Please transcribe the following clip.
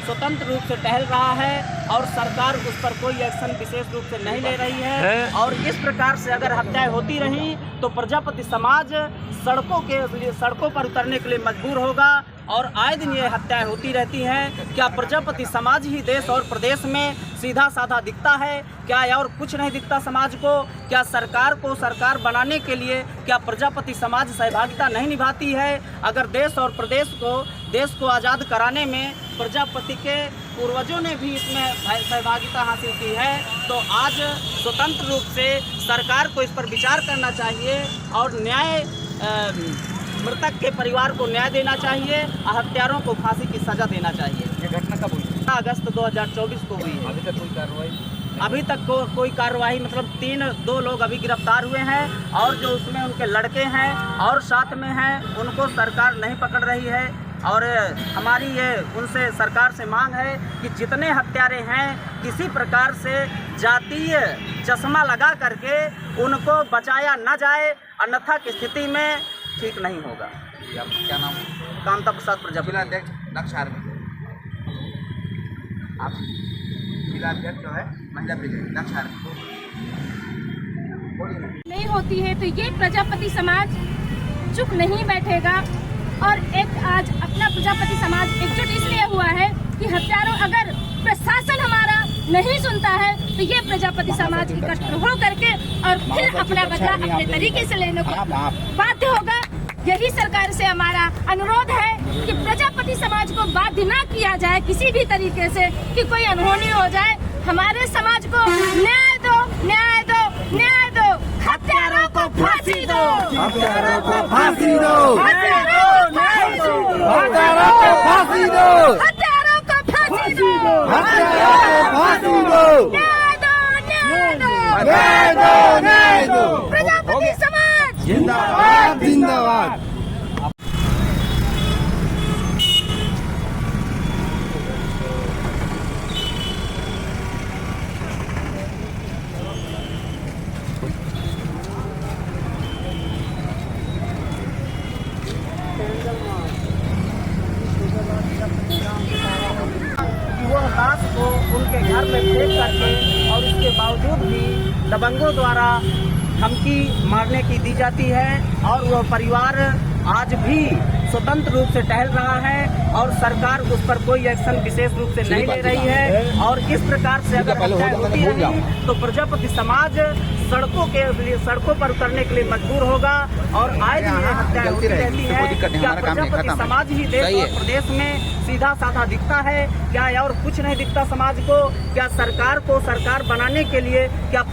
स्वतंत्र रूप से टहल रहा है और सरकार उस पर कोई एक्शन विशेष रूप से नहीं ले रही है। और इस प्रकार से अगर हत्याएं होती रहीं तो प्रजापति समाज सड़कों पर उतरने के लिए मजबूर होगा और आए दिन ये हत्याएं होती रहती हैं। क्या प्रजापति समाज ही देश और प्रदेश में सीधा साधा दिखता है? क्या और कुछ नहीं दिखता समाज को? क्या सरकार को सरकार बनाने के लिए क्या प्रजापति समाज सहभागिता नहीं निभाती है? अगर देश और प्रदेश को आज़ाद कराने में प्रजापति के पूर्वजों ने भी इसमें सहभागिता हासिल की है तो आज स्वतंत्र रूप से सरकार को इस पर विचार करना चाहिए और मृतक के परिवार को न्याय देना चाहिए, हत्यारों को फांसी की सजा देना चाहिए। ये घटना कब हुई? अगस्त 2024 को हुई है। अभी तक कोई कार्रवाई? अभी तक कोई कार्रवाई मतलब दो लोग अभी गिरफ्तार हुए हैं और जो उसमें उनके लड़के हैं और साथ में हैं उनको सरकार नहीं पकड़ रही है। और हमारी ये उनसे सरकार से मांग है कि जितने हत्यारे हैं किसी प्रकार से जातीय चश्मा लगा करके उनको बचाया न जाए, अन्यथा की स्थिति में ठीक नहीं होगा। क्या नाम? कामता प्रसाद प्रजापति, अध्यक्ष दक्ष आर्मी। आप जिला अध्यक्ष जो है महिला ब्रिगेड दक्ष आर्मी। नहीं होती है तो ये प्रजापति समाज चुप नहीं बैठेगा और एक आज अपना प्रजापति समाज एकजुट इसलिए हुआ है कि हत्यारों अगर प्रशासन हमारा नहीं सुनता है तो ये प्रजापति समाज इकट्ठा हो करके और फिर अपना बदला अपने तरीके से लेने को बाध्य होगा। यही सरकार से हमारा अनुरोध है कि प्रजापति समाज को बाध्य न किया जाए किसी भी तरीके से कि कोई अनहोनी हो जाए। हमारे समाज को न्याय दो, न्याय दो, न्याय दो। हत्यारों को फांसी दो, हत्यारों को फांसी दो, हत्यारों को फांसी दो, हत्यारों को फांसी दो, हत्यारों को फांसी दो, हत्यारों को फांसी दो, न्याय दो, न्याय दो, न्याय दो, न्याय दो। प्रजापति समाज जिंदाबाद, जिंदाबाद। वह लाश को उनके घर में फेंक करके और उसके बावजूद भी दबंगों द्वारा धमकी मारने की दी जाती है और वह परिवार आज भी स्वतंत्र रूप से टहल रहा है और सरकार उस पर कोई एक्शन विशेष रूप से नहीं ले रही है। और इस प्रकार से अगर हत्याएं होती रही तो प्रजापति समाज सड़कों पर उतरने के लिए मजबूर होगा और आए दिन ये हत्याएं होती रहती है। क्या प्रजापति समाज ही देश और प्रदेश में सीधा साधा दिखता है? क्या और कुछ नहीं दिखता समाज को? क्या सरकार को सरकार बनाने के लिए क्या